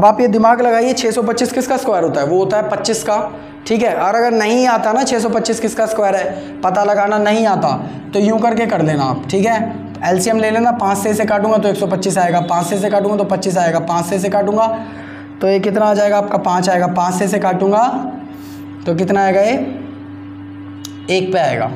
अब आप ये दिमाग लगाइए 625 किसका स्क्वायर होता है, वो होता है 25 का, ठीक है। और अगर नहीं आता ना 625 किसका स्क्वायर है पता लगाना नहीं आता तो यूं करके कर देना आप, ठीक है। तो एलसीएम ले लेना, 5 से इसे काटूंगा तो 125 आएगा, 5 से इसे काटूंगा तो 25 आएगा, 5 से इसे काटूंगा तो ये कितना आ जाएगा आपका 5 आएगा, 5 से इसे काटूंगा तो कितना आएगा, ये 1 पे आएगा,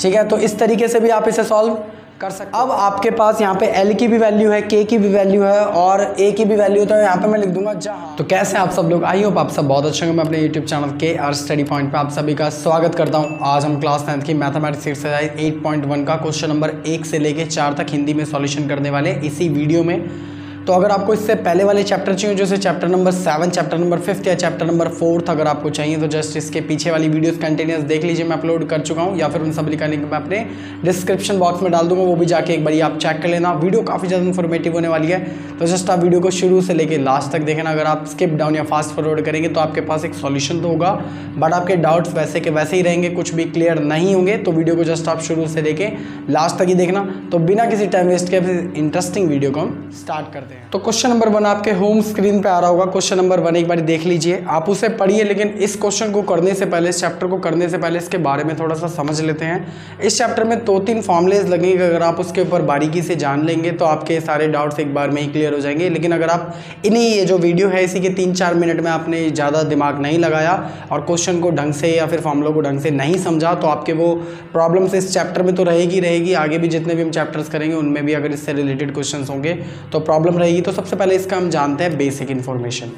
ठीक है। तो इस तरीके से भी आप इसे सॉल्व कर सकते हैं। अब आपके पास यहाँ पे L की भी वैल्यू है, K की भी वैल्यू है और A की भी वैल्यू, तो यहाँ पे मैं लिख दूंगा जहाँ। तो कैसे आप सब लोग, आई होप आप सब बहुत अच्छे होंगे। मैं अपने यूट्यूब चैनल के आर स्टडी पॉइंट पे आप सभी का स्वागत करता हूँ। आज हम क्लास 9th की मैथमेटिक्स एक्सरसाइज 8.1 का क्वेश्चन नंबर 1 से लेके 4 तक हिंदी में सॉल्यूशन करने वाले इसी वीडियो में। तो अगर आपको इससे पहले वाले चैप्टर चाहिए, जैसे चैप्टर नंबर 7, चैप्टर नंबर 5 या चैप्टर नंबर 4 अगर आपको चाहिए तो जस्ट इसके पीछे वाली वीडियोस कंटिन्यूस देख लीजिए, मैं अपलोड कर चुका हूं, या फिर उन सभी का लिंक मैं अपने डिस्क्रिप्शन बॉक्स में डाल दूंगा, वो भी जाके एक बार आप चेक कर लेना। वीडियो काफ़ी ज़्यादा इन्फॉर्मेटिव होने वाली है, तो जस्ट आप वीडियो को शुरू से लेकर लास्ट तक देखना। अगर आप स्किप डाउन या फास्ट फॉरवर्ड करेंगे तो आपके पास एक सॉल्यूशन तो होगा, बट आपके डाउट्स वैसे के वैसे ही रहेंगे, कुछ भी क्लियर नहीं होंगे। तो वीडियो को जस्ट आप शुरू से लेके लास्ट तक ही देखना। तो बिना किसी टाइम वेस्ट के इंटरेस्टिंग वीडियो को हम स्टार्ट करते हैं। तो क्वेश्चन नंबर 1 आपके होम स्क्रीन पे आ रहा होगा। क्वेश्चन नंबर 1 एक बार देख लीजिए, आप उसे पढ़िए, लेकिन इस क्वेश्चन को करने से पहले, इस चैप्टर को करने से पहले इसके बारे में थोड़ा सा समझ लेते हैं। इस चैप्टर में 2-3 फॉर्मूलेज लगेंगे, अगर आप उसके ऊपर बारीकी से जान लेंगे तो आपके सारे डाउट्स एक बार में ही क्लियर हो जाएंगे। लेकिन अगर आप इन्हीं, ये जो वीडियो है इसी के 3-4 मिनट में आपने ज़्यादा दिमाग नहीं लगाया और क्वेश्चन को ढंग से या फिर फॉर्मूलों को ढंग से नहीं समझा तो आपके वो प्रॉब्लम्स इस चैप्टर में तो रहेगी। आगे भी जितने भी हम चैप्टर्स करेंगे उनमें भी अगर इससे रिलेटेड क्वेश्चन होंगे तो प्रॉब्लम रहेगी। तो सबसे पहले इसका हम जानते हैं बेसिक इन्फॉर्मेशन,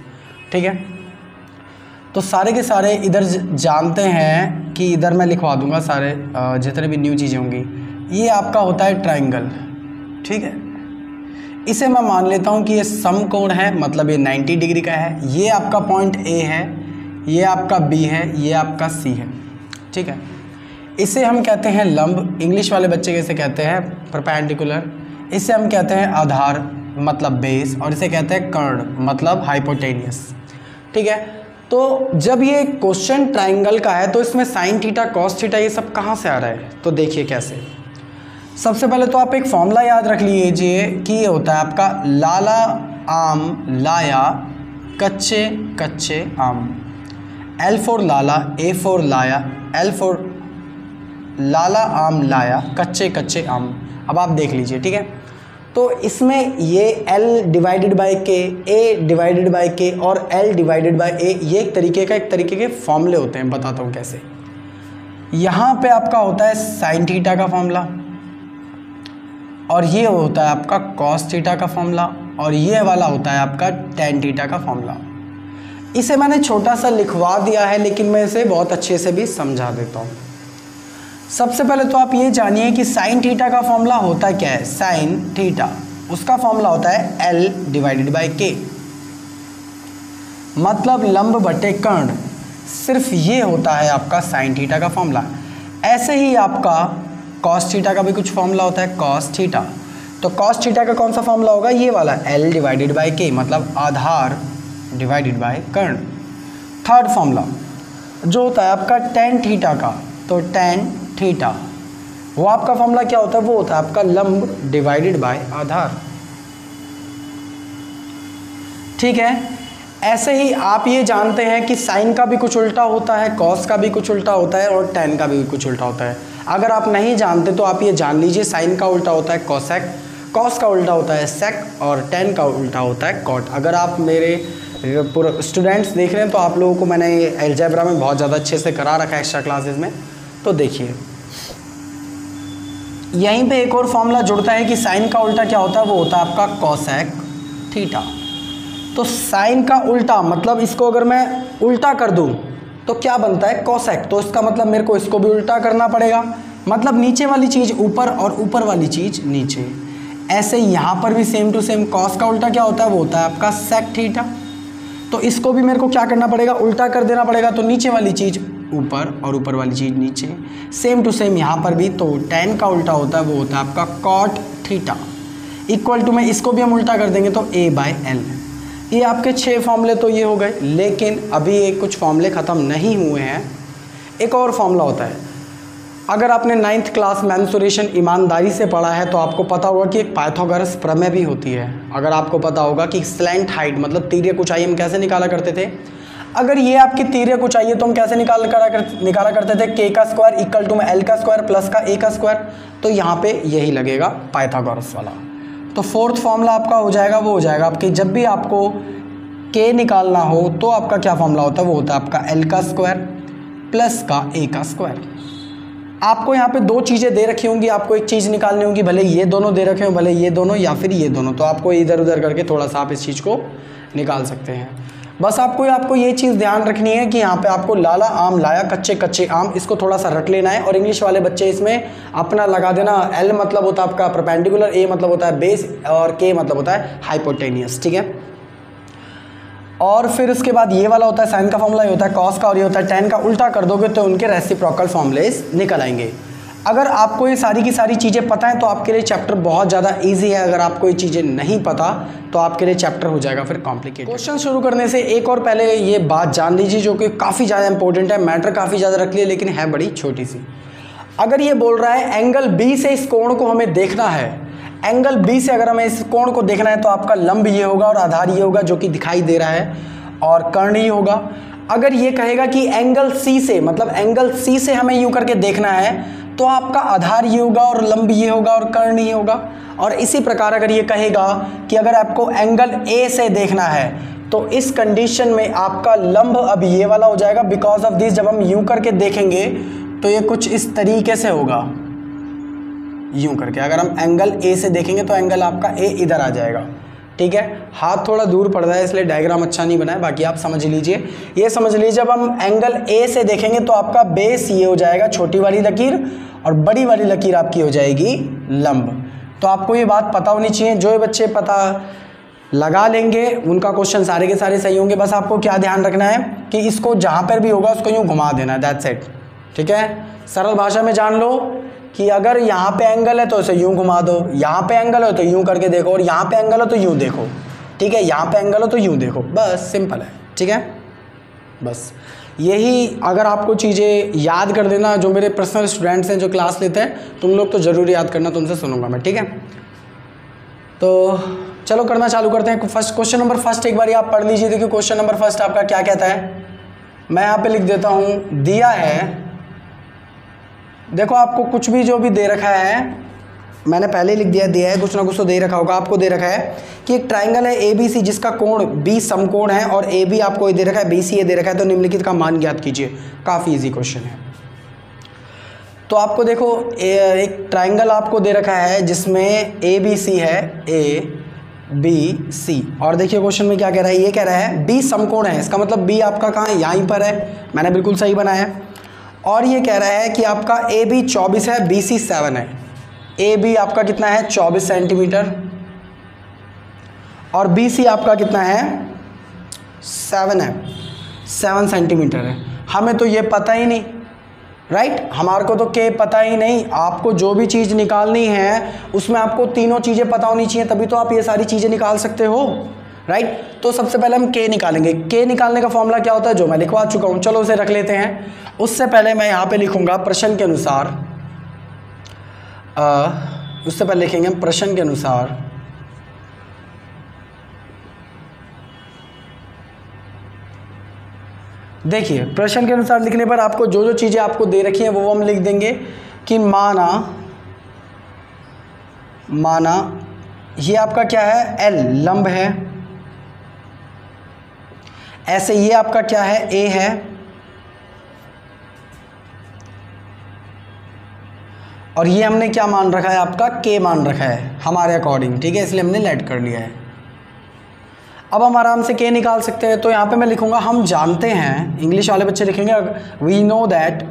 ठीक है। तो सारे के सारे इधर जानते हैं कि इधर मैं लिखवा दूंगा सारे जितने भी न्यू चीज़ें होंगी। ये आपका होता है ट्रायंगल, ठीक है। इसे मैं मान लेता हूं कि ये समकोण है, मतलब ये 90 डिग्री का है। ये आपका पॉइंट A है, ये आपका B है, ये आपका C है, ठीक है। इसे हम कहते हैं लंब, इंग्लिश वाले बच्चे कैसे कहते हैं परपेंडिकुलर। इसे हम कहते हैं आधार मतलब बेस, और इसे कहते हैं कर्ण मतलब हाइपोटेनियस, ठीक है। तो जब ये क्वेश्चन ट्रायंगल का है तो इसमें साइन थीटा, कॉस थीटा, ये सब कहाँ से आ रहा है, तो देखिए कैसे। सबसे पहले तो आप एक फॉर्मूला याद रख लीजिए कि ये होता है आपका लाला आम लाया कच्चे कच्चे आम। L for Lala, A for लाया, L फॉर लाला आम लाया कच्चे कच्चे आम। अब आप देख लीजिए, ठीक है। तो इसमें ये L divided by K, A divided by K और L डिवाइडेड बाय A, ये एक तरीके के फॉर्मूले होते हैं। बताता हूँ कैसे। यहाँ पे आपका होता है साइन थीटा का फॉर्मूला, और ये होता है आपका कॉस थीटा का फॉर्मूला, और ये वाला होता है आपका टेन थीटा का फॉर्मूला। इसे मैंने छोटा सा लिखवा दिया है, लेकिन मैं इसे बहुत अच्छे से भी समझा देता हूँ। सबसे पहले तो आप ये जानिए कि साइन थीटा का फॉर्मूला होता क्या है। साइन थीटा, उसका फॉर्मूला होता है L डिवाइडेड बाय K, मतलब लंब बटे कर्ण। सिर्फ ये होता है आपका साइन थीटा का फॉर्मूला। ऐसे ही आपका कॉस थीटा का भी कुछ फॉर्मूला होता है, कॉस थीटा। तो कॉस थीटा का कौन सा फॉर्मूला होगा, ये वाला L डिवाइडेड बाय K, मतलब आधार डिवाइडेड बाय कर्ण। थर्ड फॉर्मूला जो होता है आपका टेन थीटा का, तो टेन थीटा, वो आपका फॉर्मूला क्या होता है, वो होता है आपका लंब डिवाइडेड बाय आधार, ठीक है। ऐसे ही आप ये जानते हैं कि साइन का भी कुछ उल्टा होता है, कॉस का भी कुछ उल्टा होता है, और टेन का भी कुछ उल्टा होता है। अगर आप नहीं जानते तो आप ये जान लीजिए, साइन का उल्टा होता है कोसेक, कॉस का उल्टा होता है सेक, और टेन का उल्टा होता है कॉट। अगर आप मेरे पूरे स्टूडेंट्स देख रहे हैं तो आप लोगों को मैंने अलजेब्रा में बहुत ज़्यादा अच्छे से करा रखा है एक्स्ट्रा क्लासेस में। तो देखिए यहीं पे एक और फॉर्मूला जुड़ता है कि साइन का उल्टा क्या होता है, वो होता है आपका कोसेक थीटा। तो साइन का उल्टा मतलब इसको अगर मैं उल्टा कर दूं तो क्या बनता है, कोसेक। तो इसका मतलब मेरे को इसको भी उल्टा करना पड़ेगा, मतलब नीचे वाली चीज़ ऊपर और ऊपर वाली चीज़ नीचे। ऐसे यहाँ पर भी सेम टू सेम कॉस का उल्टा क्या होता है, वो होता है आपका सेक थीटा। तो इसको भी मेरे को क्या करना पड़ेगा, उल्टा कर देना पड़ेगा। तो नीचे वाली चीज़ ऊपर और ऊपर वाली चीज़ नीचे। सेम टू सेम यहाँ पर भी, तो टेन का उल्टा होता है वो होता है आपका कॉट थीटा। इक्वल टू में इसको भी हम उल्टा कर देंगे तो A बाय L। ये आपके 6 फॉर्मूले तो ये हो गए, लेकिन अभी एक कुछ फॉर्मूले ख़त्म नहीं हुए हैं। एक और फॉर्मूला होता है अगर आपने 9th क्लास मेंसुरेशन ईमानदारी से पढ़ा है तो आपको पता होगा कि एक पाइथागोरस प्रमेय भी होती है। अगर आपको पता होगा कि स्लैंट हाइट मतलब तिर्यक ऊंचाई हम कैसे निकाला करते थे, अगर ये आपकी तिर्यक ऊंचाई है तो हम कैसे निकाला करते थे, k का स्क्वायर इक्वल टू में l का स्क्वायर प्लस का a का स्क्वायर। तो यहाँ पे यही लगेगा पाइथागोरस वाला। तो फोर्थ फॉर्मूला आपका हो जाएगा, वो हो जाएगा आपके, जब भी आपको k निकालना हो तो आपका क्या फॉर्मूला होता है, वो होता है आपका l का स्क्वायर प्लस का a का स्क्वायर। आपको यहाँ पे दो चीज़ें दे रखी होंगी, आपको एक चीज़ निकालनी होगी, भले ये दोनों दे रखे हो, भले ये दोनों या फिर ये दोनों, तो आपको इधर उधर करके थोड़ा सा आप इस चीज़ को निकाल सकते हैं। बस आपको ये चीज़ ध्यान रखनी है कि यहाँ पे आपको लाला आम लाया कच्चे कच्चे आम, इसको थोड़ा सा रट लेना है। और इंग्लिश वाले बच्चे इसमें अपना लगा देना, एल मतलब होता है आपका परपेंडिकुलर, ए मतलब होता है बेस और के मतलब होता है हाइपोटेनियस, ठीक है। और फिर उसके बाद ये वाला होता है साइन का फॉर्मूला, ये होता है कॉस का, और ये होता है टेन का। उल्टा कर दोगे तो उनके रेसिप्रोकल फॉर्मूलेस निकल आएंगे। अगर आपको ये सारी की सारी चीज़ें पता है तो आपके लिए चैप्टर बहुत ज़्यादा इजी है। अगर आपको ये चीज़ें नहीं पता तो आपके लिए चैप्टर हो जाएगा फिर कॉम्प्लिकेटेड। क्वेश्चन शुरू करने से एक और पहले ये बात जान लीजिए जो कि काफ़ी ज़्यादा इंपॉर्टेंट है, मैटर काफ़ी ज़्यादा रख लिया लेकिन है बड़ी छोटी सी। अगर ये बोल रहा है एंगल बी से इस कोण को हमें देखना है, एंगल बी से अगर हमें इस कोण को देखना है तो आपका लंब ये होगा और आधार ये होगा जो कि दिखाई दे रहा है, और कर्ण ही होगा। अगर ये कहेगा कि एंगल सी से, मतलब एंगल सी से हमें यूं करके देखना है तो आपका आधार ये होगा और लंब ये होगा और कर्ण ये होगा। और इसी प्रकार अगर ये कहेगा कि अगर आपको एंगल ए से देखना है तो इस कंडीशन में आपका लंब अब ये वाला हो जाएगा। बिकॉज ऑफ दिस जब हम यूं करके देखेंगे तो ये कुछ इस तरीके से होगा, यूं करके। अगर हम एंगल ए से देखेंगे तो एंगल आपका ए इधर आ जाएगा, ठीक है। हाथ थोड़ा दूर पड़ रहा है इसलिए डायग्राम अच्छा नहीं बना है, बाकी आप समझ लीजिए। ये समझ लीजिए जब हम एंगल ए से देखेंगे तो आपका बेस ये हो जाएगा छोटी वाली लकीर, और बड़ी वाली लकीर आपकी हो जाएगी लंब। तो आपको ये बात पता होनी चाहिए। जो ये बच्चे पता लगा लेंगे उनका क्वेश्चन सारे के सारे सही होंगे। बस आपको क्या ध्यान रखना है कि इसको जहाँ पर भी होगा उसको यूँ घुमा देना है, दैट्स इट, ठीक है। सरल भाषा में जान लो कि अगर यहाँ पे एंगल है तो इसे यूं घुमा दो, यहाँ पे एंगल हो तो यूं करके देखो, और यहाँ पे एंगल हो तो यूं देखो, ठीक है। यहाँ पे एंगल हो तो यूं देखो, बस सिंपल है, ठीक है। बस यही अगर आपको चीज़ें याद कर देना, जो मेरे पर्सनल स्टूडेंट्स हैं जो क्लास लेते हैं, तुम लोग तो ज़रूर याद करना, तुमसे सुनूंगा मैं, ठीक है। तो चलो करना चालू करते हैं। फर्स्ट क्वेश्चन नंबर फर्स्ट एक बार आप पढ़ लीजिए। देखिए क्वेश्चन नंबर फर्स्ट आपका क्या कहता है, मैं यहाँ पे लिख देता हूँ। दिया है, देखो आपको कुछ भी जो भी दे रखा है, मैंने पहले लिख दिया है, कुछ ना कुछ तो दे रखा होगा। आपको दे रखा है कि एक ट्राइंगल है ए बी सी जिसका कोण बी समकोण है और ए बी आपको ये दे रखा है, बी सी ये दे रखा है, तो निम्नलिखित का मान ज्ञात कीजिए। काफ़ी इजी क्वेश्चन है। तो आपको देखो एक ट्राइंगल आपको दे रखा है जिसमें ए बी सी है, ए बी सी, और देखिए क्वेश्चन में क्या कह रहा है, ये कह रहा है बी समकोण है। इसका मतलब बी आपका कहाँ है, यहीं पर है, मैंने बिल्कुल सही बनाया है। और ये कह रहा है कि आपका ए बी 24 है, बी सी 7 है। ए बी आपका कितना है 24 सेंटीमीटर, और बी सी आपका कितना है 7 है, 7 सेंटीमीटर है। हमें तो ये पता ही नहीं, राइट, हमारे को तो के पता ही नहीं। आपको जो भी चीज़ निकालनी है उसमें आपको तीनों चीज़ें पता होनी चाहिए, तभी तो आप ये सारी चीज़ें निकाल सकते हो, राइट। तो सबसे पहले हम के निकालेंगे। के निकालने का फॉर्मूला क्या होता है, जो मैं लिखवा चुका हूँ, चलो उसे रख लेते हैं। उससे पहले मैं यहाँ पे लिखूँगा प्रश्न के अनुसार, उससे पहले लिखेंगे हम प्रश्न के अनुसार देखिए प्रश्न के अनुसार लिखने पर आपको जो जो चीज़ें आपको दे रखी हैं वो हम लिख देंगे कि माना ये आपका क्या है, एल लंब है, ऐसे ये आपका क्या है, ए है, और ये हमने क्या मान रखा है, आपका के मान रखा है हमारे अकॉर्डिंग, ठीक है, इसलिए हमने लेट कर लिया है। अब हम आराम से के निकाल सकते हैं। तो यहाँ पे मैं लिखूंगा, हम जानते हैं, इंग्लिश वाले बच्चे लिखेंगे वी नो दैट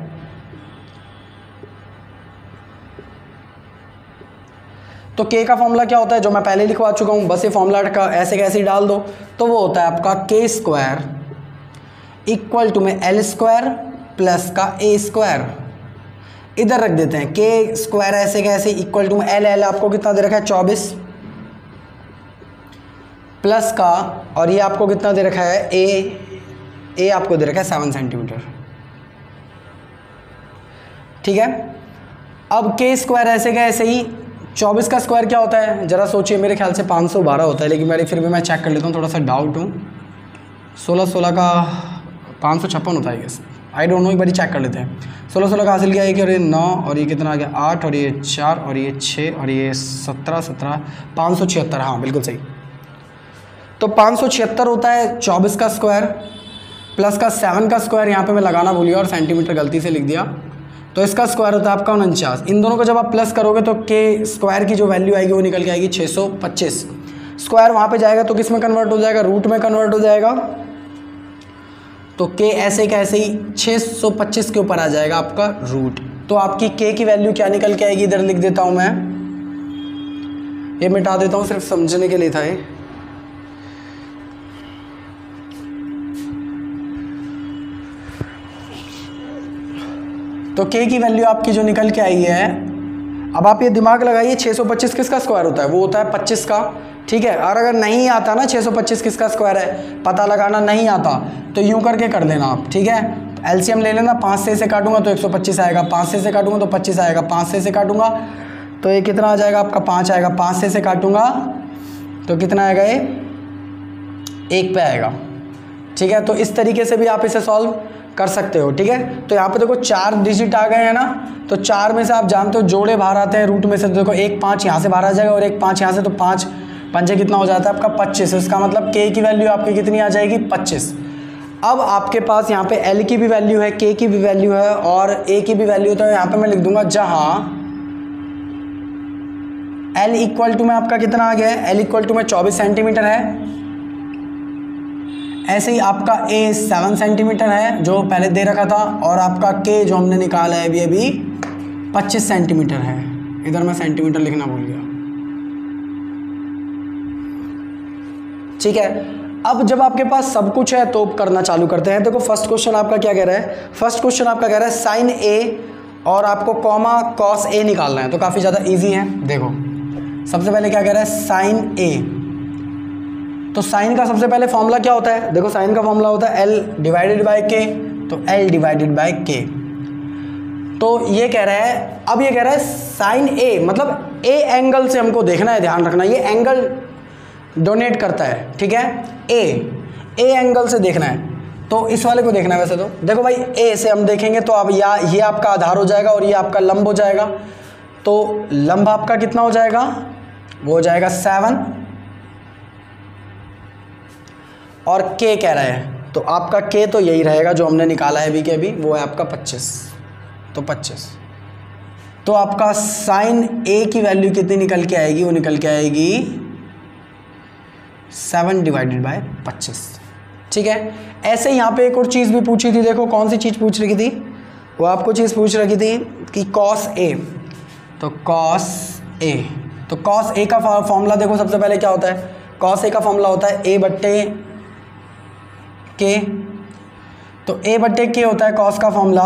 तो के का फॉर्मूला क्या होता है, जो मैं पहले लिखवा चुका हूँ, बस ये फॉर्मूला का ऐसे कैसे डाल दो, तो वो होता है आपका के स्क्वायर इक्वल टू में एल स्क्वायर प्लस का ए स्क्वायर। इधर रख देते हैं के स्क्वायर ऐसे कैसे इक्वल टू में एल, एल आपको कितना दे रखा है 24 प्लस का, और ये आपको कितना दे रखा है, ए आपको दे रखा है 7 सेंटीमीटर, ठीक है। अब के स्क्वायर ऐसे का ऐसे ही 24 का स्क्वायर क्या होता है ज़रा सोचिए, मेरे ख्याल से 512 होता है, लेकिन मेरे फिर भी मैं चेक कर लेता हूँ, थोड़ा सा डाउट हूँ। 16 का 556 होता है गेस, आई डोंट नो, एक बार चेक कर लेते हैं। 16 का हासिल किया है कि और ये 9 और ये कितना आ गया 8 और ये 4 और ये 6 और ये 17 576, हाँ बिल्कुल सही। तो 576 होता है 24 का स्क्वायर प्लस का 7 का स्क्वायर, यहाँ पे मैं लगाना भूल गया और सेंटीमीटर गलती से लिख दिया, तो इसका स्क्वायर होता है आपका 49। इन दोनों को जब आप प्लस करोगे तो के स्क्वायर की जो वैल्यू आएगी वो निकल के आएगी 625। स्क्वायर वहाँ पे जाएगा तो किस में कन्वर्ट हो जाएगा, रूट में कन्वर्ट हो जाएगा, तो के ऐसे का ऐसे ही 625 के ऊपर आ जाएगा आपका रूट। तो आपकी के की वैल्यू क्या निकल के आएगी, इधर लिख देता हूँ मैं, ये मिटा देता हूँ सिर्फ समझने के लिए था ये। तो के की वैल्यू आपकी जो निकल के आई है, अब आप ये दिमाग लगाइए 625 किसका स्क्वायर होता है, वो होता है 25 का, ठीक है। और अगर नहीं आता ना 625 किसका स्क्वायर है पता लगाना नहीं आता, तो यूं करके कर लेना आप, ठीक है। एलसीएम ले लेना, 5 से काटूंगा तो 125 आएगा, 5 से काटूंगा तो 25 आएगा, 5 से काटूंगा तो ये कितना आ जाएगा आपका 5 आएगा, 5 से काटूंगा तो कितना आएगा, ये 1 पे आएगा, ठीक है। तो इस तरीके से भी आप इसे सॉल्व कर सकते हो, ठीक है। तो यहाँ पे देखो 4 डिजिट आ गए हैं ना, तो 4 में से आप जानते हो जोड़े बाहर आते हैं रूट में से, तो देखो 1 5 यहाँ से बाहर आ जाएगा और 1 5 यहाँ से, तो 5 पंजे कितना हो जाता है आपका 25। इसका मतलब के की वैल्यू आपकी कितनी आ जाएगी 25। अब आपके पास यहाँ पे एल की भी वैल्यू है, के की भी वैल्यू है और ए की भी वैल्यू है, तो यहाँ पे मैं लिख दूंगा जहाँ एल इक्वल टू में आपका कितना आ गया है, एल इक्वल टू में 24 सेंटीमीटर है, ऐसे ही आपका ए 7 सेंटीमीटर है जो पहले दे रखा था, और आपका के जो हमने निकाला है अभी 25 सेंटीमीटर है। इधर मैं सेंटीमीटर लिखना भूल गया, ठीक है। अब जब आपके पास सब कुछ है तो करना चालू करते हैं। देखो फर्स्ट क्वेश्चन आपका क्या कह रहा है, फर्स्ट क्वेश्चन आपका कह रहा है साइन ए और आपको कॉमा कॉस ए निकालना है, तो काफ़ी ज़्यादा इजी है। देखो सबसे पहले क्या कह रहा है साइन ए, तो साइन का सबसे पहले फॉर्मूला क्या होता है, देखो साइन का फॉर्मूला होता है एल डिवाइडेड बाय के, तो एल डिवाइडेड बाय के। तो ये कह रहा है, अब ये कह रहा है साइन ए मतलब ए एंगल से हमको देखना है, ध्यान रखना ये एंगल डोनेट करता है, ठीक है। ए एंगल से देखना है, तो इस वाले को देखना है। वैसे तो देखो भाई ए से हम देखेंगे तो अब ये आपका आधार हो जाएगा और ये आपका लंब हो जाएगा, तो लंब आपका कितना हो जाएगा, वो हो जाएगा 7, और के कह रहा है तो आपका के तो यही रहेगा जो हमने निकाला है अभी के अभी, वो है आपका 25, तो 25। तो आपका साइन ए की वैल्यू कितनी निकल के आएगी, वो निकल के आएगी 7 डिवाइडेड बाय 25, ठीक है। ऐसे यहाँ पे एक और चीज़ भी पूछी थी, देखो कौन सी चीज़ पूछ रही थी, वो आपको चीज़ पूछ रखी थी कि कॉस ए, तो कॉस ए, तो कॉस ए का फॉर्मूला देखो सबसे पहले क्या होता है, कॉस ए का फॉर्मूला होता है ए बट्टे के, तो ए बट्टे के होता है कॉस का फॉर्मूला।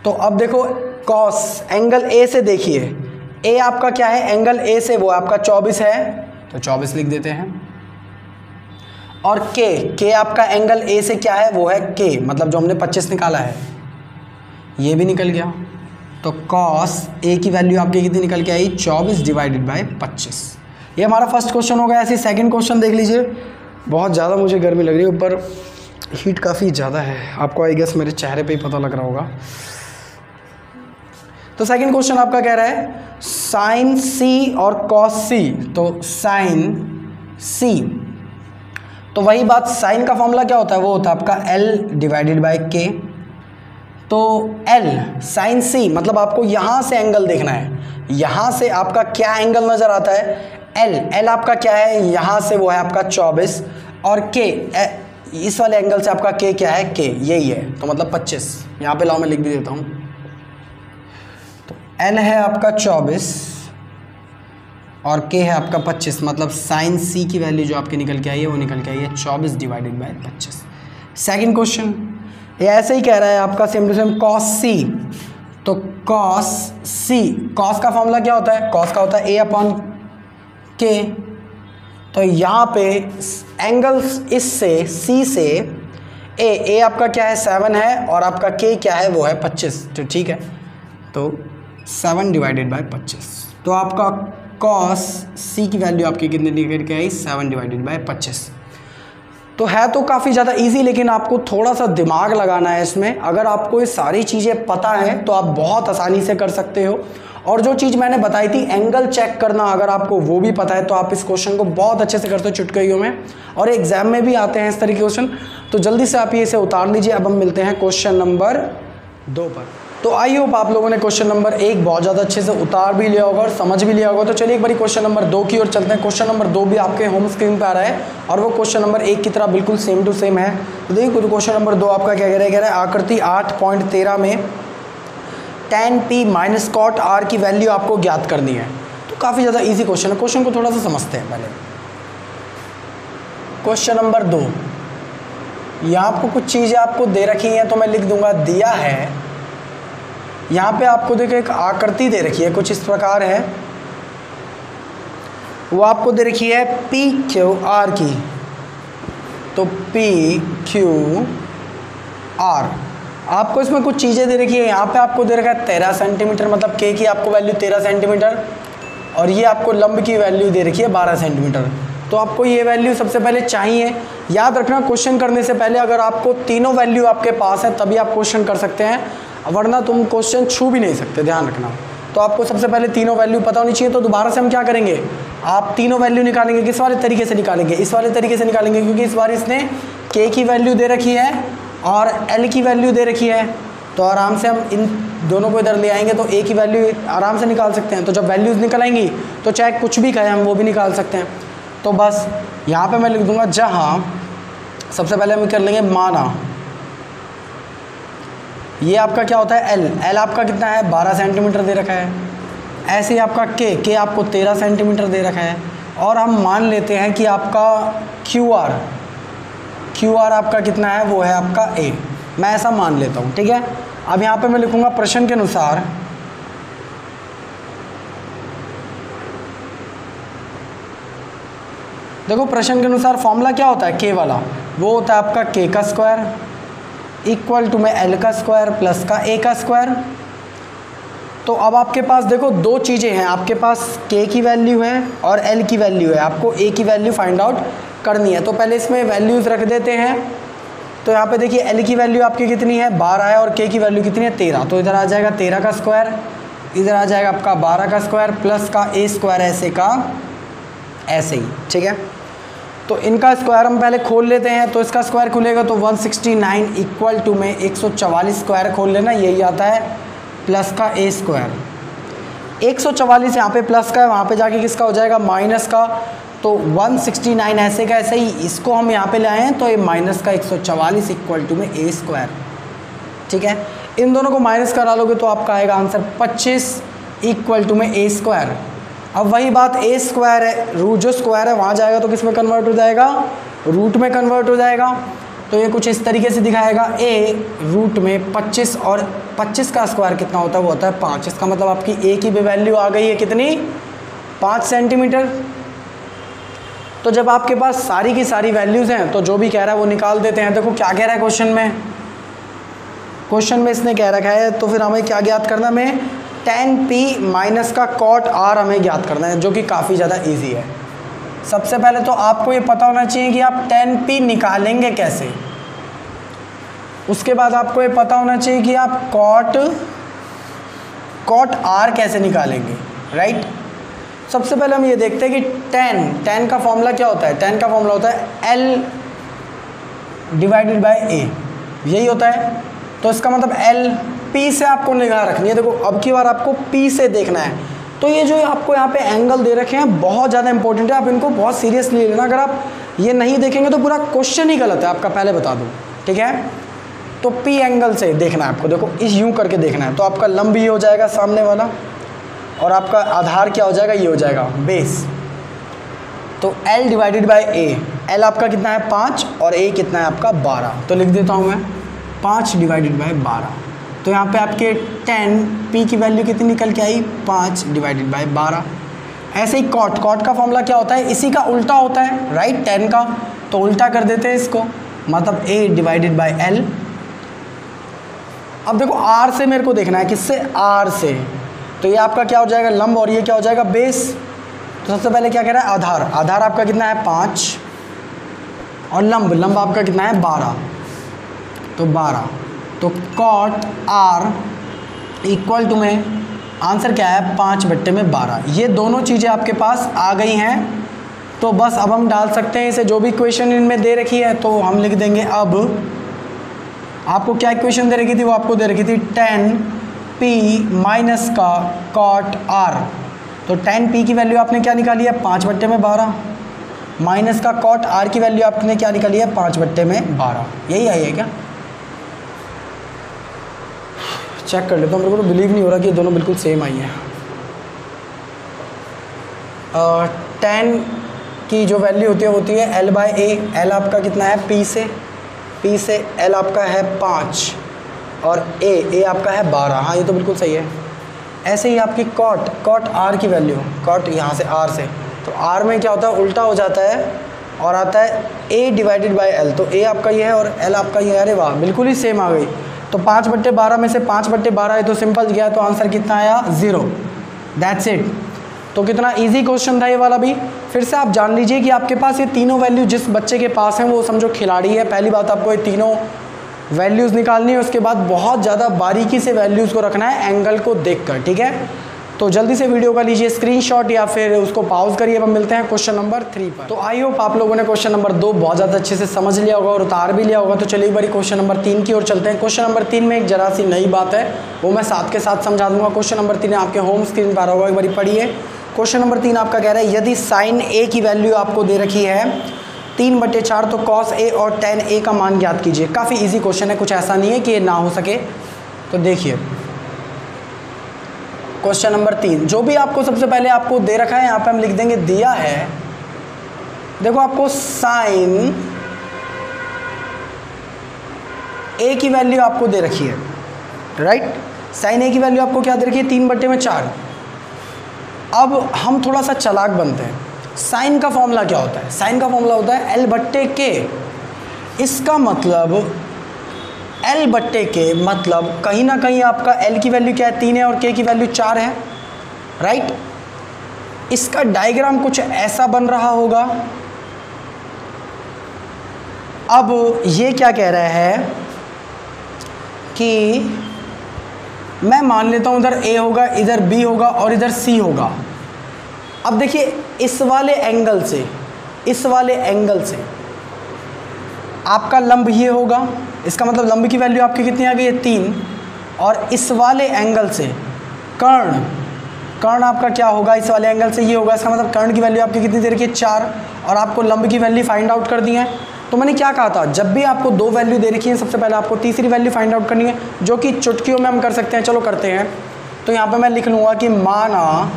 तो अब देखो कॉस एंगल ए से देखिए, ए आपका क्या है एंगल ए से, वो आपका 24 है, तो 24 लिख देते हैं, और के आपका एंगल ए से क्या है, वो है के, मतलब जो हमने 25 निकाला है ये भी निकल गया। तो कॉस ए की वैल्यू आपकी कितनी निकल के आई, 24 डिवाइडेड बाय 25। ये हमारा फर्स्ट क्वेश्चन हो गया। ऐसे सेकंड क्वेश्चन देख लीजिए, बहुत ज़्यादा मुझे गर्मी लग रही है, ऊपर हीट काफ़ी ज़्यादा है, आपको आई गेस मेरे चेहरे पे ही पता लग रहा होगा। तो सेकंड क्वेश्चन आपका कह रहा है साइन सी और कॉस सी, तो साइन सी, तो वही बात साइन का फॉर्मूला क्या होता है, वो होता है आपका एल डिवाइडेड बाय के। तो एल साइन सी मतलब आपको यहाँ से एंगल देखना है, यहाँ से आपका क्या एंगल नज़र आता है, एल आपका क्या है यहाँ से, वो है आपका 24, और के इस वाले एंगल से आपका के क्या है, के यही है, तो मतलब 25। यहाँ पे लाओ मैं लिख भी देता हूँ, तो एल है आपका 24 और के है आपका 25, मतलब साइन सी की वैल्यू जो आपकी निकल के आई है वो निकल के आई है 24 डिवाइडेड बाय 25। सेकेंड क्वेश्चन ये ऐसे ही कह रहा है आपका सेम टू सेम कॉस सी, तो कॉस सी, कॉस का फॉर्मूला क्या होता है, कॉस का होता है ए अपॉन के, तो यहाँ पे एंगल्स इससे सी से ए आपका क्या है 7 है और आपका के क्या है वो है 25, तो ठीक है। तो 7 डिवाइडेड बाय 25। तो आपका कॉस सी की वैल्यू आपकी कितनी निकल के आई, 7 डिवाइडेड बाय 25। तो है तो काफ़ी ज़्यादा इजी, लेकिन आपको थोड़ा सा दिमाग लगाना है इसमें। अगर आपको ये सारी चीज़ें पता हैं तो आप बहुत आसानी से कर सकते हो। और जो चीज़ मैंने बताई थी एंगल चेक करना, अगर आपको वो भी पता है तो आप इस क्वेश्चन को बहुत अच्छे से करते हो चुटकियों में, और एग्जाम में भी आते हैं इस तरह के क्वेश्चन। तो जल्दी से आप ये इसे उतार लीजिए। अब हम मिलते हैं क्वेश्चन नंबर 2 पर। तो आई होप आप लोगों ने क्वेश्चन नंबर 1 बहुत ज़्यादा अच्छे से उतार भी लिया होगा और समझ भी लिया होगा। तो चलिए एक बार क्वेश्चन नंबर 2 की ओर चलते हैं। क्वेश्चन नंबर 2 भी आपके होम स्क्रीन पर आ रहा है और वो क्वेश्चन नंबर 1 की तरह बिल्कुल सेम टू सेम है। तो देखिए क्वेश्चन नंबर 2 आपका क्या कह रहा है आकृति 8.13 में tan p minus cot r की वैल्यू आपको ज्ञात करनी है। तो काफ़ी ज़्यादा ईजी क्वेश्चन है। क्वेश्चन को थोड़ा सा समझते हैं पहले। क्वेश्चन नंबर 2, यहाँ आपको कुछ चीज़ें आपको दे रखी हैं, तो मैं लिख दूंगा दिया है। यहाँ पे आपको देखो एक आकृति दे रखी है, कुछ इस प्रकार है। वो आपको दे रखी है पी क्यू आर की। तो पी क्यू आर आपको इसमें कुछ चीज़ें दे रखी है। यहाँ पे आपको दे रखा है 13 सेंटीमीटर, मतलब के की आपको वैल्यू 13 सेंटीमीटर, और ये आपको लंब की वैल्यू दे रखी है 12 सेंटीमीटर। तो आपको ये वैल्यू सबसे पहले चाहिए। याद रखना क्वेश्चन करने से पहले अगर आपको तीनों वैल्यू आपके पास है तभी आप क्वेश्चन कर सकते हैं, वरना तुम क्वेश्चन छू भी नहीं सकते, ध्यान रखना। तो आपको सबसे पहले तीनों वैल्यू पता होनी चाहिए। तो दोबारा से हम क्या करेंगे, आप तीनों वैल्यू निकालेंगे। किस वाले तरीके से निकालेंगे, इस वाले तरीके से निकालेंगे, क्योंकि इस बार इसने के की वैल्यू दे रखी है और एल की वैल्यू दे रखी है। तो आराम से हम इन दोनों को इधर ले आएंगे तो ए की वैल्यू आराम से निकाल सकते हैं। तो जब वैल्यूज़ निकल आएंगी तो चाहे कुछ भी कहें हम वो भी निकाल सकते हैं। तो बस यहाँ पे मैं लिख दूंगा जहाँ सबसे पहले हम कर लेंगे माना ये आपका क्या होता है एल आपका कितना है 12 सेंटीमीटर दे रखा है। ऐसे ही आपका के आपको 13 सेंटीमीटर दे रखा है। और हम मान लेते हैं कि आपका क्यू आर आपका कितना है, वो है आपका ए। मैं ऐसा मान लेता हूँ, ठीक है। अब यहाँ पे मैं लिखूँगा प्रश्न के अनुसार देखो प्रश्न के अनुसार फॉर्मूला क्या होता है के वाला, वो होता है आपका के का स्क्वायर इक्वल टू में एल का स्क्वायर प्लस का ए का स्क्वायर। तो अब आपके पास देखो दो चीज़ें हैं, आपके पास के की वैल्यू है और एल की वैल्यू है। आपको ए की वैल्यू फाइंड आउट करनी है। तो पहले इसमें वैल्यूज़ रख देते हैं। तो यहाँ पे देखिए एल की वैल्यू आपकी कितनी है 12 है और के की वैल्यू कितनी है 13। तो इधर आ जाएगा 13 का स्क्वायर, इधर आ जाएगा आपका 12 का स्क्वायर प्लस का ए स्क्वायर ऐसे का ऐसे ही, ठीक है। तो इनका स्क्वायर हम पहले खोल लेते हैं। तो इसका स्क्वायर खुलेगा तो 169 इक्वल टू में 144 स्क्वायर खोल लेना, यही आता है प्लस का ए स्क्वायर। 144 यहाँ पे प्लस का है, वहाँ पे जाके किसका हो जाएगा माइनस का। तो 169 ऐसे का ऐसे ही, इसको हम यहाँ पे ले आए हैं तो ये माइनस का 144 इक्वल टू में ए स्क्वायर, ठीक है। इन दोनों को माइनस करा लोगे तो आपका आएगा आंसर 25 इक्वल टू में ए स्क्वायर। अब वही बात ए स्क्वायर है, रूट जो स्क्वायर है वहाँ जाएगा तो किस में कन्वर्ट हो जाएगा, रूट में कन्वर्ट हो जाएगा। तो ये कुछ इस तरीके से दिखाएगा ए रूट में 25 और 25 का स्क्वायर कितना होता है, वो होता है 5। इसका मतलब आपकी ए की भी वैल्यू आ गई है कितनी 5 सेंटीमीटर। तो जब आपके पास सारी की सारी वैल्यूज़ हैं तो जो भी कह रहा है वो निकाल देते हैं। देखो क्या कह रहा है क्वेश्चन में इसने कह रखा है। तो फिर हमें क्या ज्ञात करना, हमें tan p माइनस का cot r हमें ज्ञात करना है, जो कि काफ़ी ज़्यादा इजी है। सबसे पहले तो आपको ये पता होना चाहिए कि आप tan p निकालेंगे कैसे। उसके बाद आपको ये पता होना चाहिए कि आप cot r कैसे निकालेंगे, राइट। सबसे पहले हम ये देखते हैं कि tan का फॉर्मूला क्या होता है। tan का फॉर्मूला होता है l डिवाइडेड बाय a, यही होता है। तो इसका मतलब l p से आपको निगाह रखनी है। देखो अब की बार आपको p से देखना है। तो ये जो आपको यहाँ पे एंगल दे रखे हैं बहुत ज़्यादा इंपॉर्टेंट है, आप इनको बहुत सीरियसली लेना। अगर आप ये नहीं देखेंगे तो पूरा क्वेश्चन ही गलत है, आपका पहले बता दूँ, ठीक है। तो p एंगल से देखना है आपको। देखो इस यूँ करके देखना है। तो आपका लंब ये हो जाएगा सामने वाला और आपका आधार क्या हो जाएगा, ये हो जाएगा बेस। तो l divided by a, l आपका कितना है 5 और a कितना है आपका 12। तो लिख देता हूँ मैं 5 डिवाइडेड बाय 12। तो यहाँ पे आपके tan p की वैल्यू कितनी निकल के आई 5 डिवाइडेड बाय 12। ऐसे ही cot का फॉर्मूला क्या होता है, इसी का उल्टा होता है, राइट, tan का। तो उल्टा कर देते हैं इसको, मतलब a डिवाइडेड बाय l। अब देखो r से मेरे को देखना है, किससे, r से। तो ये आपका क्या हो जाएगा लंब और ये क्या हो जाएगा बेस। तो सबसे पहले क्या कह रहा है आधार, आधार आपका कितना है 5 और लंब, लंब आपका कितना है 12, तो 12। तो कॉट आर इक्वल टू में आंसर क्या है 5/12। ये दोनों चीज़ें आपके पास आ गई हैं। तो बस अब हम डाल सकते हैं इसे, जो भी इक्वेशन इनमें दे रखी है तो हम लिख देंगे। अब आपको क्या इक्वेशन दे रखी थी, वो आपको दे रखी थी 10p माइनस का कॉट आर। तो 10p की वैल्यू आपने क्या निकाली है 5/12 माइनस का कॉट आर की वैल्यू आपने क्या निकाली है 5/12। यही आई है क्या? चेक कर लेता हूँ, मेरे को तो बिलीव नहीं हो रहा कि ये दोनों बिल्कुल सेम आई है। 10 की जो वैल्यू होती है L/A। L आपका कितना है P से L आपका है 5 और A आपका है 12। हाँ ये तो बिल्कुल सही है। ऐसे ही आपकी कॉट R की वैल्यू, कॉट यहाँ से R से, तो R में क्या होता है उल्टा हो जाता है और आता है A/L। तो A आपका ये है और L आपका ये है। अरे वाह, बिल्कुल ही सेम आ गई। तो 5/12 में से 5/12 है तो सिंपल गया, तो आंसर कितना आया 0। That's it. तो कितना इजी क्वेश्चन था ये वाला भी। फिर से आप जान लीजिए कि आपके पास ये तीनों वैल्यू जिस बच्चे के पास हैं वो समझो खिलाड़ी है। पहली बात आपको ये तीनों वैल्यूज़ निकालनी है, उसके बाद बहुत ज़्यादा बारीकी से वैल्यूज़ को रखना है एंगल को देखकर, ठीक है। तो जल्दी से वीडियो का लीजिए स्क्रीनशॉट या फिर उसको पॉज करिए। अब हम मिलते हैं क्वेश्चन नंबर 3 पर। तो आई होप आप लोगों ने क्वेश्चन नंबर 2 बहुत ज़्यादा अच्छे से समझ लिया होगा और उतार भी लिया होगा। तो चलिए एक बार क्वेश्चन नंबर 3 की ओर चलते हैं। क्वेश्चन नंबर 3 में एक जरा सी नई बात है, वो मैं साथ के साथ समझा दूंगा। क्वेश्चन नंबर 3 आपके होम स्क्रीन पर आ रहा होगा, एक बार पढ़िए। क्वेश्चन नंबर 3 आपका कह रहा है यदि साइन ए की वैल्यू आपको दे रखी है 3/4 तो कॉस ए और tan ए का मान ज्ञात कीजिए। काफ़ी इजी क्वेश्चन है, कुछ ऐसा नहीं है कि ये ना हो सके। तो देखिए क्वेश्चन नंबर 3 जो भी आपको सबसे पहले आपको दे रखा है, यहाँ पे हम लिख देंगे दिया है। देखो आपको साइन ए की वैल्यू आपको दे रखी है, राइट। साइन ए की वैल्यू आपको क्या दे रखी है 3/4। अब हम थोड़ा सा चालाक बनते हैं। साइन का फॉर्मूला क्या होता है? साइन का फॉर्मूला होता है L/K। इसका मतलब L/K मतलब कहीं ना कहीं आपका L की वैल्यू क्या है 3 है और K की वैल्यू 4 है, राइट। इसका डायग्राम कुछ ऐसा बन रहा होगा। अब ये क्या कह रहा है कि मैं मान लेता हूँ इधर A होगा, इधर B होगा और इधर C होगा। अब देखिए इस वाले एंगल से आपका लंब ये होगा, इसका मतलब लंब की वैल्यू आपकी कितनी आ गई है 3। और इस वाले एंगल से कर्ण आपका क्या होगा, इस वाले एंगल से ये होगा। इसका मतलब कर्ण की वैल्यू आपकी कितनी दे रखी है 4 और आपको लंब की वैल्यू फाइंड आउट कर दी है। तो मैंने क्या कहा था, जब भी आपको 2 वैल्यू दे रखी है सबसे पहले आपको तीसरी वैल्यू फाइंड आउट करनी है, जो कि चुटकियों में हम कर सकते हैं। चलो करते हैं। तो यहाँ पर मैं लिख लूँगा कि माना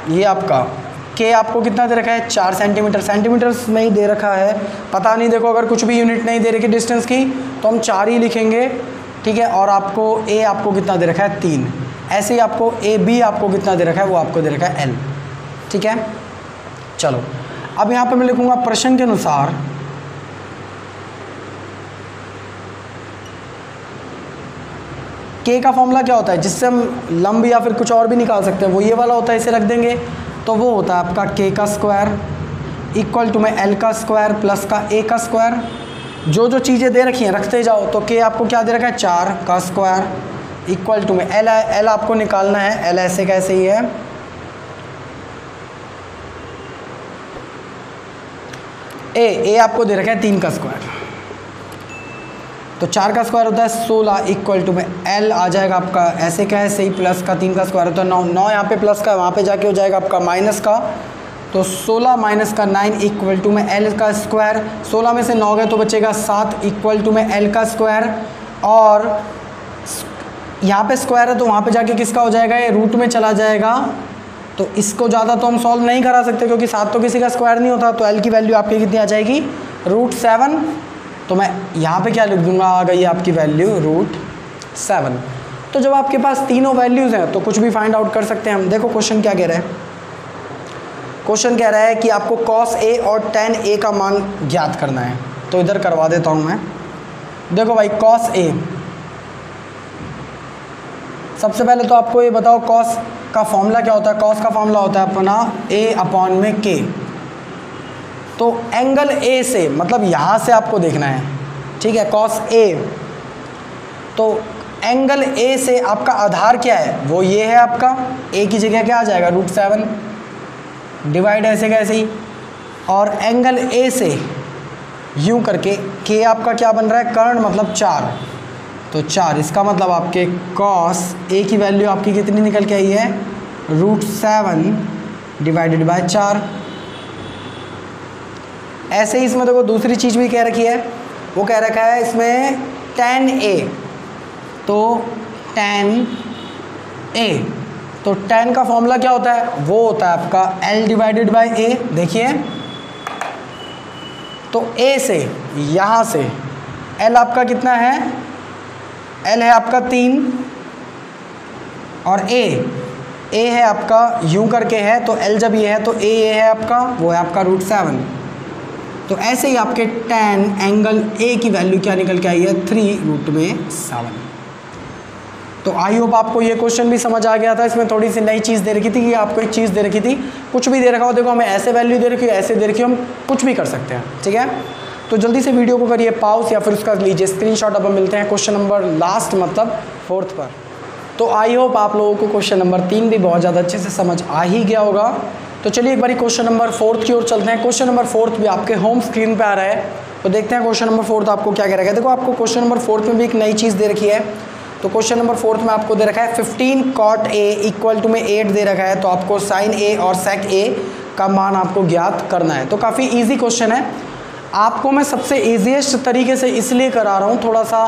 ये आपका K आपको कितना दे रखा है 4 सेंटीमीटर, सेंटीमीटर्स में ही दे रखा है, पता नहीं। देखो अगर कुछ भी यूनिट नहीं दे रखी डिस्टेंस की तो हम 4 ही लिखेंगे, ठीक है। और आपको A आपको कितना दे रखा है 3। ऐसे ही आपको AB आपको कितना दे रखा है, वो आपको दे रखा है L, ठीक है। चलो अब यहाँ पे मैं लिखूँगा प्रश्न के अनुसार K का फॉर्मूला क्या होता है जिससे हम लंब या फिर कुछ और भी निकाल सकते हैं, वो ये वाला होता है। इसे रख देंगे तो वो होता है आपका K का स्क्वायर इक्वल टू में L का स्क्वायर प्लस का A का स्क्वायर। जो जो चीज़ें दे रखी हैं रखते जाओ। तो K आपको क्या दे रखा है 4 का स्क्वायर इक्वल टू में L आपको निकालना है, L ऐसे कैसे ही है A आपको दे रखा है 3 का स्क्वायर। तो 4 का स्क्वायर होता है 16 इक्वल टू में L आ जाएगा आपका ऐसे क्या है सही, प्लस का 3 का स्क्वायर होता है 9। 9 यहाँ पे प्लस का, वहाँ पे जाके हो जाएगा आपका माइनस का। तो 16 माइनस का 9 इक्वल टू में L का स्क्वायर। 16 में से 9 गए तो बचेगा 7 इक्वल टू में L का स्क्वायर। और यहाँ पे स्क्वायर है तो वहाँ पे जाके किसका हो जाएगा, ये रूट में चला जाएगा। तो इसको ज़्यादा तो हम सॉल्व नहीं करा सकते क्योंकि 7 तो किसी का स्क्वायर नहीं होता। तो L की वैल्यू आपकी कितनी आ जाएगी √7। तो मैं यहाँ पे क्या लिख दूंगा, आ गई आपकी वैल्यू √7। तो जब आपके पास तीनों वैल्यूज़ हैं तो कुछ भी फाइंड आउट कर सकते हैं हम। देखो क्वेश्चन क्या कह रहा है। क्वेश्चन कह रहा है कि आपको cos A और tan A का मान ज्ञात करना है। तो इधर करवा देता हूँ मैं। देखो भाई cos A सबसे पहले तो आपको ये बताओ कॉस का फॉर्मूला क्या होता है। कॉस का फॉर्मूला होता है अपना A/k। तो एंगल A से, मतलब यहाँ से आपको देखना है, ठीक है, कॉस A। तो एंगल A से आपका आधार क्या है, वो ये है आपका। A की जगह क्या आ जाएगा, √7 डिवाइड ऐसे कैसे ही, और एंगल A से यूं करके K आपका क्या बन रहा है, कर्ण मतलब 4, तो 4। इसका मतलब आपके कॉस A की वैल्यू आपकी कितनी निकल के आई है, √7 डिवाइडेड बाय 4। ऐसे ही इसमें देखो दूसरी चीज़ भी कह रखी है, वो कह रखा है इसमें tan A। तो tan A, तो tan का फॉर्मूला क्या होता है, वो होता है आपका L डिवाइडेड बाय A। देखिए तो A से यहाँ से L आपका कितना है, L है आपका 3, और A है आपका यूं करके है, तो L जब ये है तो A है आपका, वो है आपका √7। तो ऐसे ही आपके tan एंगल A की वैल्यू क्या निकल के आई है, 3√7। तो आई होप आपको ये क्वेश्चन भी समझ आ गया था। इसमें थोड़ी सी नई चीज़ दे रखी थी कि आपको एक चीज़ दे रखी थी, कुछ भी दे रखा हो, देखो हमें ऐसे वैल्यू दे रखी हो, ऐसे दे रखी हो, हम कुछ भी कर सकते हैं, ठीक है। तो जल्दी से वीडियो को करिए पॉज या फिर उसका लीजिए स्क्रीनशॉट। अब हम मिलते हैं क्वेश्चन नंबर लास्ट मतलब 4th पर। तो आई होप आप लोगों को क्वेश्चन नंबर 3 भी बहुत ज़्यादा अच्छे से समझ आ ही गया होगा। तो चलिए एक बार क्वेश्चन नंबर 4th की ओर चलते हैं। क्वेश्चन नंबर 4th भी आपके होम स्क्रीन पे आ रहा है, तो देखते हैं क्वेश्चन नंबर 4th आपको क्या कह रखा है। देखो आपको क्वेश्चन नंबर 4th में भी एक नई चीज़ दे रखी है। तो क्वेश्चन नंबर 4th में आपको दे रखा है 15 cot A इक्वल टू में 8 दे रखा है, तो आपको sin A और sec A का मान आपको ज्ञात करना है। तो काफ़ी ईजी क्वेश्चन है, आपको मैं सबसे ईजीएस्ट तरीके से इसलिए करा रहा हूँ, थोड़ा सा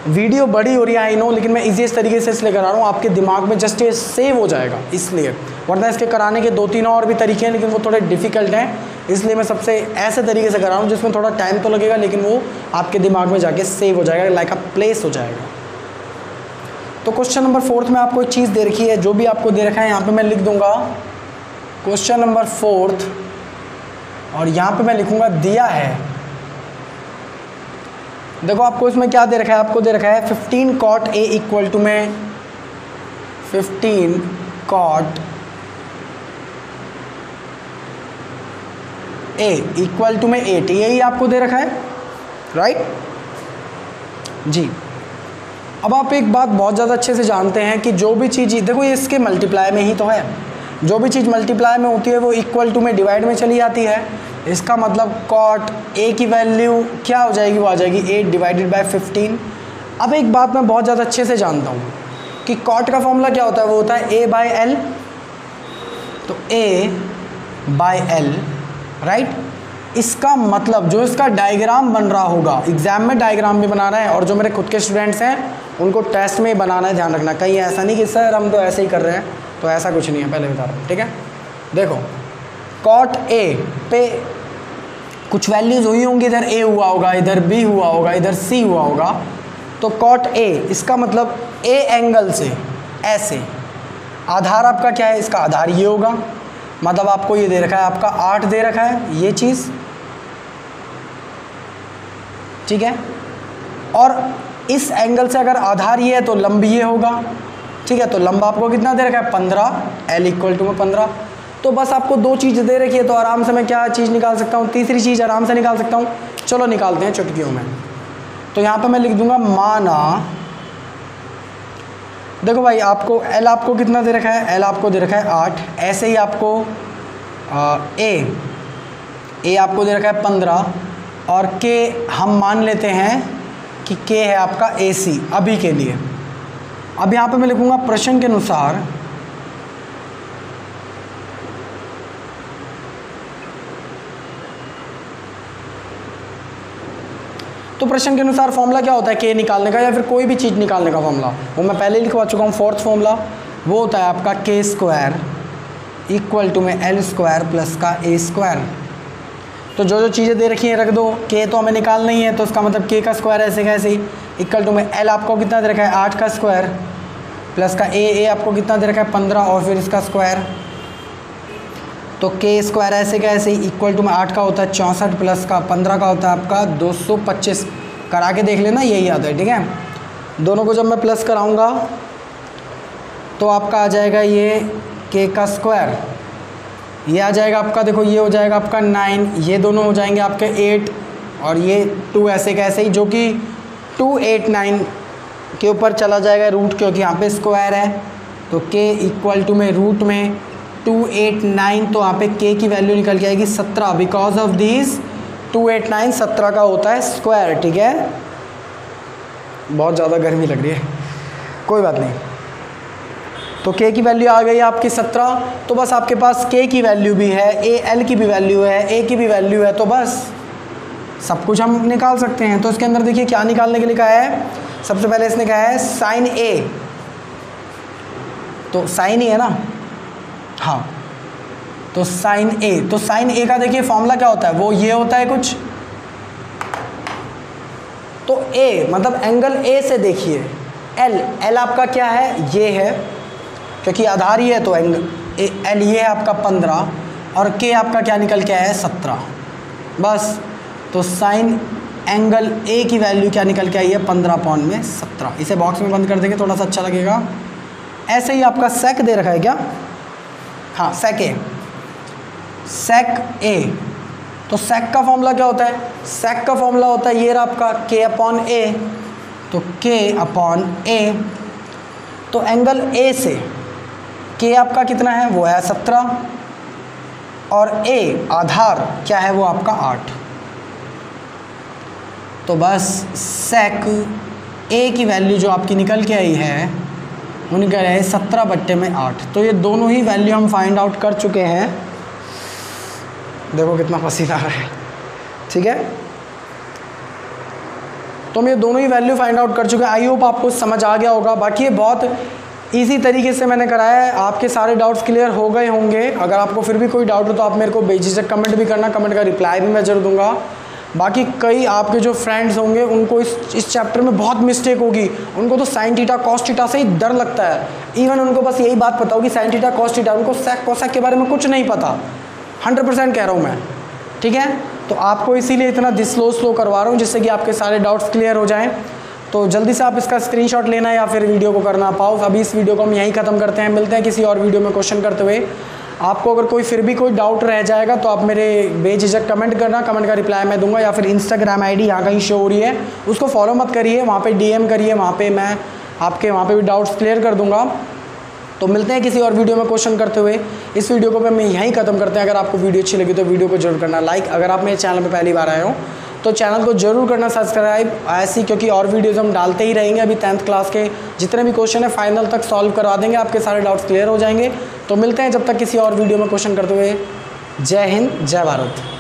वीडियो बड़ी हो रही है आई नो, लेकिन मैं ईजीएस्ट तरीके से इसलिए करा रहा हूँ, आपके दिमाग में जस्ट ये सेव हो जाएगा इसलिए। वरना इसके कराने के 2-3 और भी तरीके हैं, लेकिन वो थोड़े डिफ़िकल्ट हैं, इसलिए मैं सबसे ऐसे तरीके से करा रहा हूँ जिसमें थोड़ा टाइम तो लगेगा, लेकिन वो आपके दिमाग में जाके सेव हो जाएगा, लाइक अ प्लेस हो जाएगा। तो क्वेश्चन नंबर 4th में आपको एक चीज़ दे रखी है, जो भी आपको दे रखा है यहाँ पे मैं लिख दूंगा क्वेश्चन नंबर 4th, और यहाँ पे मैं लिखूंगा दिया है। देखो आपको इसमें क्या दे रखा है, आपको दे रखा है 15 cot A इक्वल टू में 15 cot A इक्वल टू में 8, यही आपको दे रखा है, राइट जी। अब आप एक बात बहुत ज़्यादा अच्छे से जानते हैं कि जो भी चीज़, देखो ये इसके मल्टीप्लाई में ही तो है, जो भी चीज़ मल्टीप्लाई में होती है वो इक्वल टू में डिवाइड में चली जाती है। इसका मतलब cot A की वैल्यू क्या हो जाएगी, वो आ जाएगी 8 डिवाइडेड बाय 15। अब एक बात मैं बहुत ज़्यादा अच्छे से जानता हूँ कि cot का फॉर्मूला क्या होता है, वो होता है A/L। तो A/L, राइट। इसका मतलब जो इसका डायग्राम बन रहा होगा, एग्जाम में डायग्राम भी बनाना है, और जो मेरे खुद के स्टूडेंट्स हैं उनको टेस्ट में ही बनाना है, ध्यान रखना। कहीं ऐसा नहीं कि सर हम तो ऐसे ही कर रहे हैं, तो ऐसा कुछ नहीं है, पहले बता रहा हूँ, ठीक है। देखो cot A पे कुछ वैल्यूज़ हुई होंगी, इधर A हुआ होगा, इधर B हुआ होगा, इधर C हुआ होगा। तो cot A, इसका मतलब A एंगल से ऐसे आधार आपका क्या है, इसका आधार ये होगा, मतलब आपको ये दे रखा है, आपका 8 दे रखा है ये चीज़, ठीक है। और इस एंगल से अगर आधार ये है तो लंब ये होगा, ठीक है। तो लंब आपको कितना दे रखा है, 15, L इक्वल टू में 15। तो बस आपको 2 चीज़ दे रखी है, तो आराम से मैं क्या चीज़ निकाल सकता हूँ, तीसरी चीज़ आराम से निकाल सकता हूँ। चलो निकालते हैं चुटकियों में। तो यहाँ पे मैं लिख दूंगा माना, देखो भाई आपको L आपको कितना दे रखा है, L आपको दे रखा है 8। ऐसे ही आपको A आपको दे रखा है 15, और K हम मान लेते हैं कि K है आपका AC अभी के लिए। अब यहाँ पे मैं लिखूँगा प्रश्न के अनुसार तो प्रश्न के अनुसार फॉर्मूला क्या होता है K निकालने का, या फिर कोई भी चीज़ निकालने का फॉर्मूला, वो मैं पहले ही लिखवा चुका हूँ। 4th फॉर्मूला वो होता है आपका K² इक्वल टू में L² प्लस का A²। तो जो जो चीज़ें दे रखी हैं रख दो, K तो हमें निकालना ही है, तो उसका मतलब K का स्क्वायर ऐसे कैसे इक्वल टू में L आपको कितना दे रखा है 8 का स्क्वायर, प्लस का A आपको कितना दे रखा है 15, और फिर इसका स्क्वायर। तो K² ऐसे कैसे इक्वल टू में 8 का होता है 64, प्लस का 15 का होता है आपका 225। करा के देख लेना, यही आता है, ठीक है। दोनों को जब मैं प्लस कराऊंगा तो आपका आ जाएगा ये के का स्क्वायर, ये आ जाएगा आपका, देखो ये हो जाएगा आपका 9, ये दोनों हो जाएंगे आपके 8 और ये 2 ऐसे कैसे ही, जो कि 289 के ऊपर चला जाएगा रूट, क्योंकि यहाँ पे स्क्वायर है। तो k इक्वल टू में रूट में 289, तो यहाँ पे k की वैल्यू निकल के आएगी 17, बिकॉज ऑफ दिस 289 17 का होता है स्क्वायर। ठीक है, बहुत ज़्यादा गर्मी लग रही है, कोई बात नहीं। तो k की वैल्यू आ गई आपकी 17, तो बस आपके पास k की वैल्यू भी है, l की भी वैल्यू है, a की भी वैल्यू है, तो बस सब कुछ हम निकाल सकते हैं। तो इसके अंदर देखिए क्या निकालने के लिए कहा है, सबसे पहले इसने कहा है साइन a, तो साइन ही है ना, हाँ, तो साइन a, तो साइन a का देखिए फॉर्मूला क्या होता है, वो ये होता है कुछ, तो a मतलब एंगल a से देखिए, l आपका क्या है, ये है, क्योंकि आधार ही है, तो एंगल l ये है आपका 15 और k आपका क्या निकल के आया है 17, बस। तो साइन एंगल a की वैल्यू क्या निकल के आई है 15/17। इसे बॉक्स में बंद कर देंगे, थोड़ा सा अच्छा लगेगा। ऐसे ही आपका सेक दे रखा है क्या, हाँ सेक a, तो सेक का फॉर्मूला क्या होता है, सेक का फॉर्मूला होता है ये रहा आपका k/a, तो k/a, तो एंगल a से k आपका कितना है, वो है 17 और a आधार क्या है, वो आपका 8, तो बस सेक a की वैल्यू जो आपकी निकल के आई है वो निकल आई है 17/8। तो ये दोनों ही वैल्यू हम फाइंड आउट कर चुके हैं, देखो कितना पसीना आ रहा है। ठीक है, तो हम ये दोनों ही वैल्यू फाइंड आउट कर चुके हैं। आई होप आपको समझ आ गया होगा। बाकी ये बहुत इजी तरीके से मैंने कराया है, आपके सारे डाउट्स क्लियर हो गए होंगे। अगर आपको फिर भी कोई डाउट हो तो आप मेरे को बेझिझक कमेंट भी करना, कमेंट का रिप्लाई भी मैं जरूर दूंगा। बाकी कई आपके जो फ्रेंड्स होंगे उनको इस चैप्टर में बहुत मिस्टेक होगी, उनको तो साइन थीटा कॉस थीटा से ही डर लगता है। इवन उनको बस यही बात पता होगी साइन थीटा कॉस थीटा, उनको सेक कोसेक के बारे में कुछ नहीं पता, 100% कह रहा हूँ मैं। ठीक है, तो आपको इसीलिए इतना स्लो करवा रहा हूँ, जिससे कि आपके सारे डाउट्स क्लियर हो जाएँ। तो जल्दी से आप इसका स्क्रीनशॉट लेना या फिर वीडियो को करना पॉज। अभी इस वीडियो को हम यहीं ख़त्म करते हैं, मिलते हैं किसी और वीडियो में क्वेश्चन करते हुए। आपको अगर कोई फिर भी कोई डाउट रह जाएगा तो आप मेरे बेझिझक कमेंट करना, कमेंट का रिप्लाई मैं दूंगा, या फिर इंस्टाग्राम आईडी यहाँ कहीं शो हो रही है उसको फॉलो मत करिए, वहाँ पे डीएम करिए, वहाँ पे मैं आपके वहाँ पे भी डाउट्स क्लियर कर दूंगा। तो मिलते हैं किसी और वीडियो में क्वेश्चन करते हुए। इस वीडियो को मैं यहीं ख़त्म करते हैं। अगर आपको वीडियो अच्छी लगी तो वीडियो को जरूर करना लाइक, अगर आप मेरे चैनल पर पहली बार आए हो तो चैनल को जरूर करना सब्सक्राइब, ऐसी क्योंकि और वीडियोज़ हम डालते ही रहेंगे। अभी 10th क्लास के जितने भी क्वेश्चन है फाइनल तक सॉल्व करवा देंगे, आपके सारे डाउट्स क्लियर हो जाएंगे। तो मिलते हैं जब तक किसी और वीडियो में क्वेश्चन करते हुए। जय हिंद, जय भारत।